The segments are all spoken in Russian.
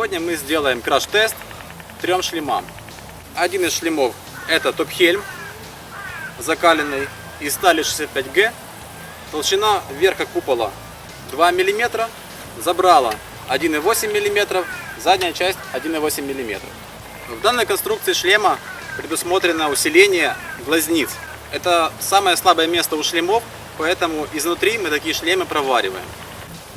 Сегодня мы сделаем краш-тест трем шлемам. Один из шлемов это Top-Helm, закаленный из стали 65G. Толщина верха купола 2 мм, забрала 1,8 мм, задняя часть 1,8 мм. В данной конструкции шлема предусмотрено усиление глазниц. Это самое слабое место у шлемов, поэтому изнутри мы такие шлемы провариваем.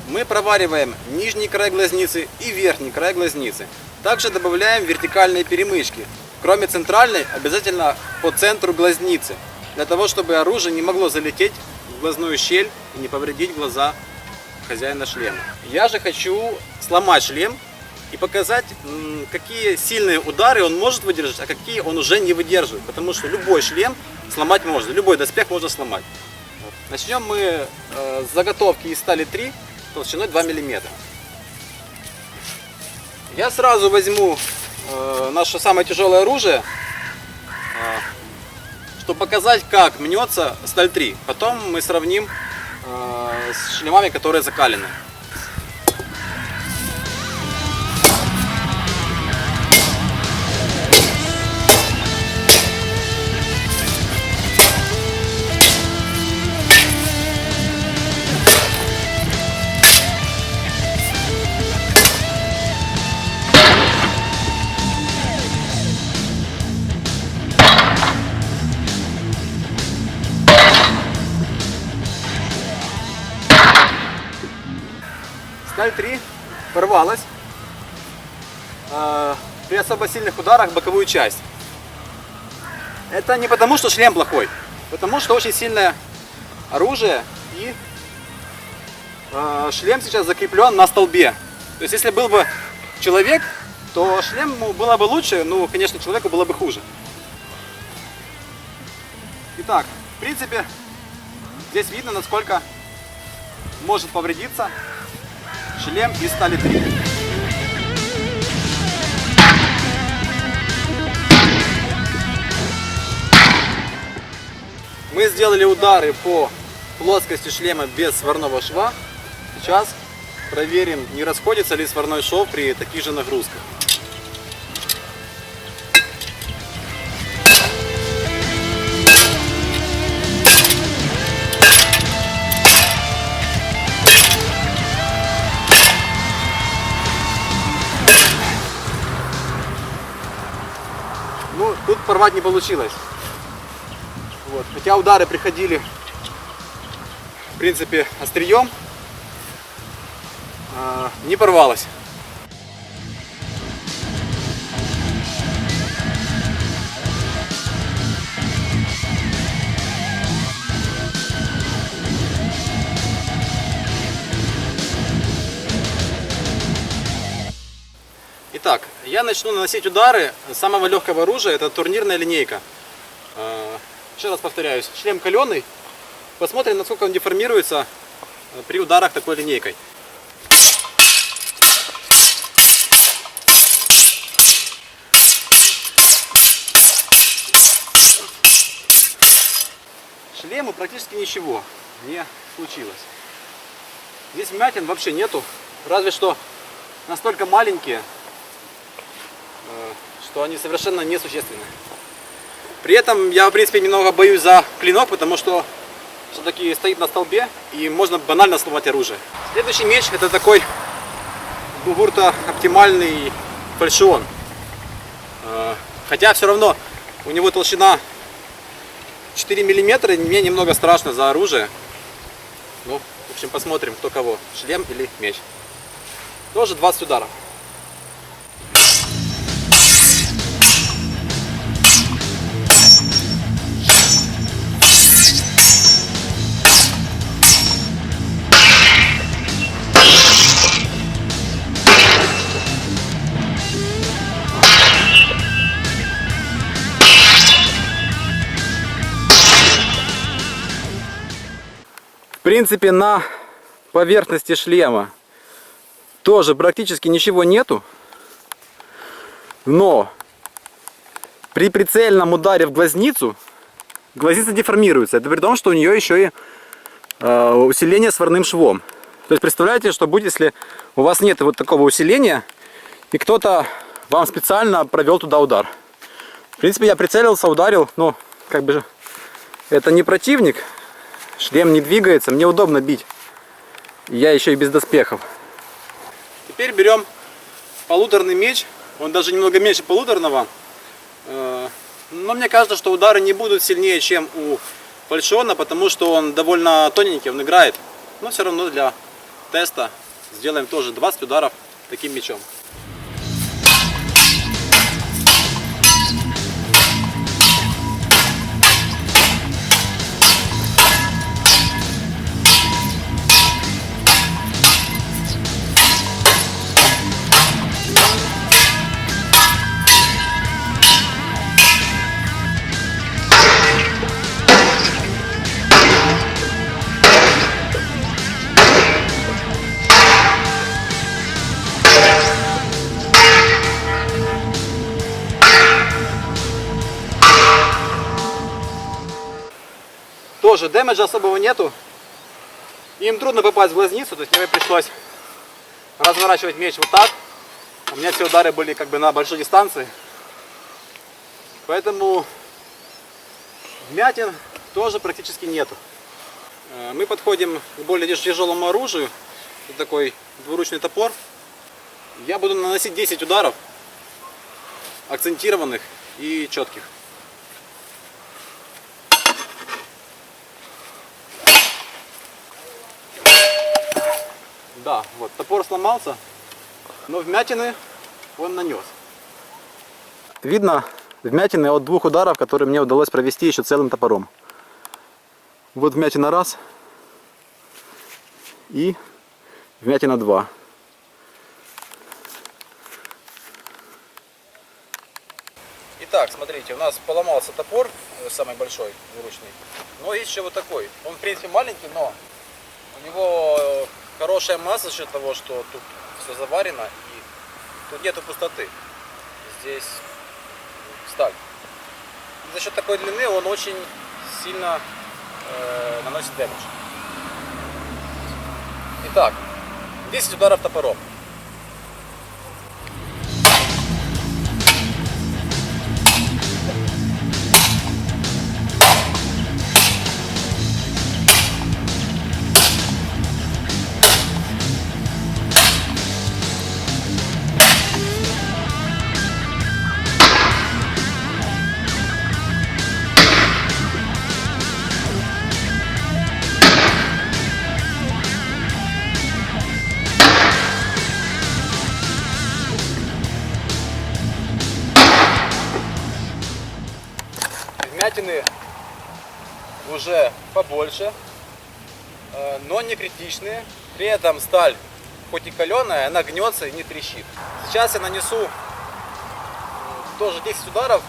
Мы провариваем нижний край глазницы и верхний край глазницы. Также добавляем вертикальные перемычки. Кроме центральной, обязательно по центру глазницы, для того, чтобы оружие не могло залететь в глазную щель и не повредить глаза хозяина шлема. Я же хочу сломать шлем и показать, какие сильные удары он может выдержать, а какие он уже не выдерживает. Потому что любой шлем сломать можно, любой доспех можно сломать. Начнем мы с заготовки из стали 3 толщиной 2 мм. Я сразу возьму наше самое тяжелое оружие, чтобы показать, как мнется сталь 3. Потом мы сравним с шлемами, которые закалены. Сталь 3 порвалась при особо сильных ударах в боковую часть. Это не потому, что шлем плохой, потому что очень сильное оружие и шлем сейчас закреплен на столбе. То есть если был бы человек, то шлему было бы лучше, но, конечно, человеку было бы хуже. Итак, в принципе, здесь видно, насколько может повредиться шлем из стали 3. Мы сделали удары по плоскости шлема без сварного шва. Сейчас проверим, не расходится ли сварной шов при таких же нагрузках. Ну, тут порвать не получилось. Вот. Хотя удары приходили, в принципе, острием, не порвалось. Итак, я начну наносить удары с самого легкого оружия, это турнирная линейка. Еще раз повторяюсь, шлем каленый. Посмотрим, насколько он деформируется при ударах такой линейкой. Шлему практически ничего не случилось. Здесь вмятин вообще нету, разве что настолько маленькие, что они совершенно несущественны. При этом я, в принципе, немного боюсь за клинок, потому что все-таки стоит на столбе и можно банально сломать оружие. Следующий меч это такой Бугурта оптимальный фальшион. Хотя все равно у него толщина 4 мм, мне немного страшно за оружие. Ну, в общем, посмотрим, кто кого, шлем или меч. Тоже 20 ударов. В принципе, на поверхности шлема тоже практически ничего нету, но при прицельном ударе в глазницу глазница деформируется. Это при том, что у нее еще и усиление сварным швом. То есть представляете, что будет, если у вас нет вот такого усиления и кто-то вам специально провел туда удар. В принципе, я прицелился, ударил, но как бы это не противник, шлем не двигается, мне удобно бить. И я еще и без доспехов. Теперь берем полуторный меч, он даже немного меньше полуторного, но мне кажется, что удары не будут сильнее, чем у фальшиона, потому что он довольно тоненький, он играет, но все равно для теста сделаем тоже 20 ударов таким мечом. Тоже дэмэджа особого нету. Им трудно попасть в глазницу, то есть мне пришлось разворачивать меч вот так. У меня все удары были как бы на большой дистанции. Поэтому вмятин тоже практически нету. Мы подходим к более тяжелому оружию. Вот такой двуручный топор. Я буду наносить 10 ударов, акцентированных и четких. Да, вот топор сломался, но вмятины он нанес. Видно вмятины от 2 ударов, которые мне удалось провести еще целым топором. Вот вмятина 1 и вмятина 2. Итак, смотрите, у нас поломался топор, самый большой, двуручный. Но есть еще вот такой. Он в принципе маленький, но у него хорошая масса за счет того, что тут все заварено и тут нету пустоты. Здесь сталь. И за счет такой длины он очень сильно наносит дэмэдж. Итак, 10 ударов топором. Вмятины уже побольше, но не критичные. При этом сталь, хоть и каленая, она гнется и не трещит. Сейчас я нанесу тоже 10 ударов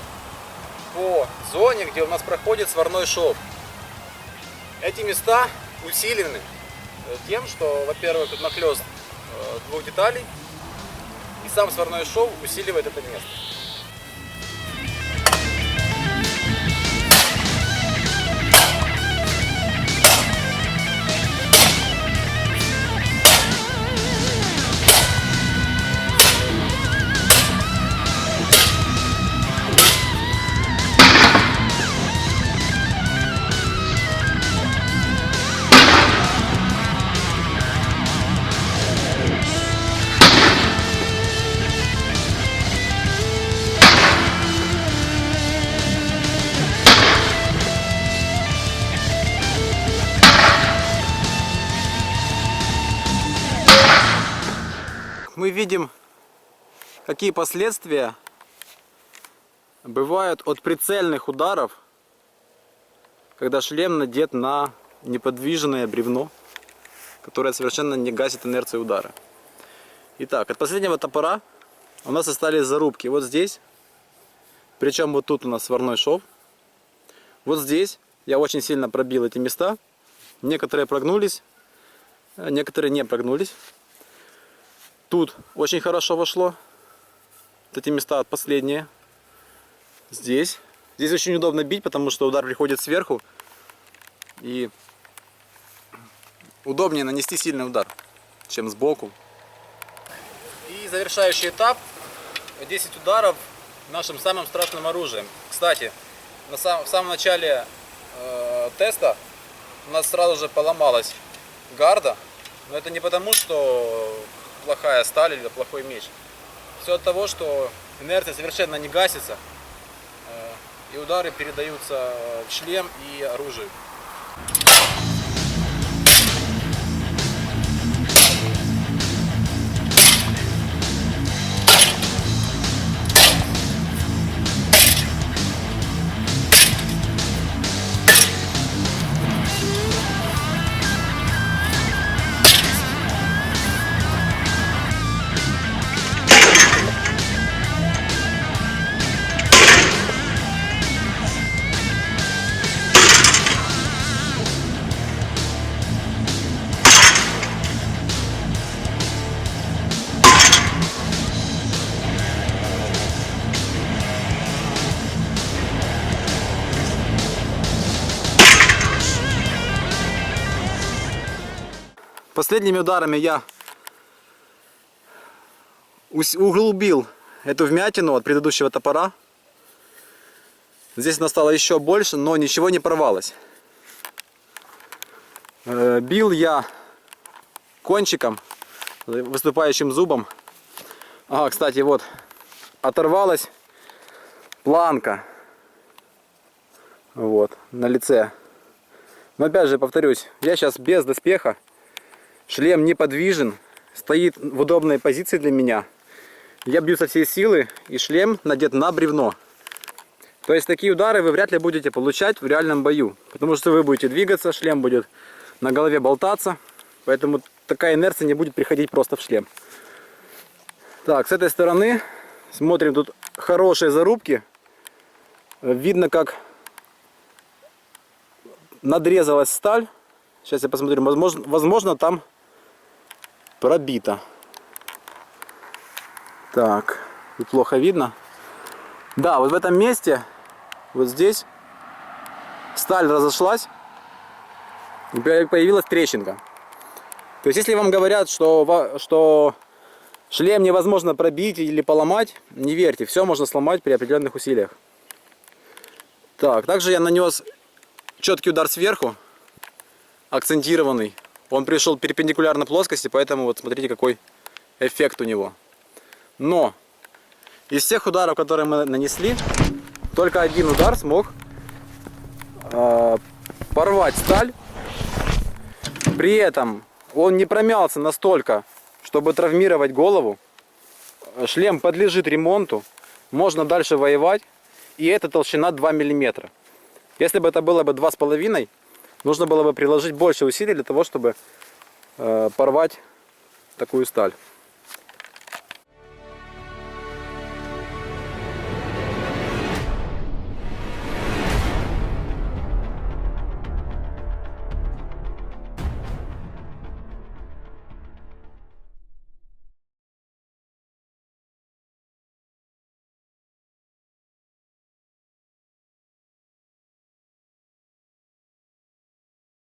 по зоне, где у нас проходит сварной шов. Эти места усилены тем, что, во-первых, тут нахлёст 2 деталей, и сам сварной шов усиливает это место. Мы видим, какие последствия бывают от прицельных ударов, когда шлем надет на неподвижное бревно, которое совершенно не гасит инерцию удара. Итак, от последнего топора у нас остались зарубки вот здесь, причем вот тут у нас сварной шов. Вот здесь я очень сильно пробил эти места, некоторые прогнулись, некоторые не прогнулись. Тут очень хорошо вошло. Вот эти места последние. Здесь. Здесь очень удобно бить, потому что удар приходит сверху. И удобнее нанести сильный удар, чем сбоку. И завершающий этап. 10 ударов нашим самым страшным оружием. Кстати, в самом начале теста у нас сразу же поломалась гарда. Но это не потому, что плохая сталь или плохой меч. Все от того, что инерция совершенно не гасится. И удары передаются в шлем и оружие. Последними ударами я углубил эту вмятину от предыдущего топора. Здесь она стала еще больше, но ничего не порвалось. Бил я кончиком, выступающим зубом. Ага, кстати, вот оторвалась планка. Вот, на лице. Но опять же повторюсь, я сейчас без доспеха. Шлем неподвижен, стоит в удобной позиции для меня. Я бью со всей силы, и шлем надет на бревно. То есть такие удары вы вряд ли будете получать в реальном бою. Потому что вы будете двигаться, шлем будет на голове болтаться. Поэтому такая инерция не будет приходить просто в шлем. Так, с этой стороны смотрим, тут хорошие зарубки. Видно, как надрезалась сталь. Сейчас я посмотрю, возможно там пробито. Так, тут плохо видно. Да, вот в этом месте, вот здесь, сталь разошлась, и появилась трещинка. То есть, если вам говорят, что шлем невозможно пробить или поломать, не верьте, все можно сломать при определенных усилиях. Так, также я нанес четкий удар сверху, акцентированный. Он пришел перпендикулярно плоскости, поэтому вот смотрите, какой эффект у него. Но из всех ударов, которые мы нанесли, только один удар смог порвать сталь. При этом он не промялся настолько, чтобы травмировать голову. Шлем подлежит ремонту, можно дальше воевать. И эта толщина 2 мм. Если бы это было бы 2,5, нужно было бы приложить больше усилий для того, чтобы порвать такую сталь.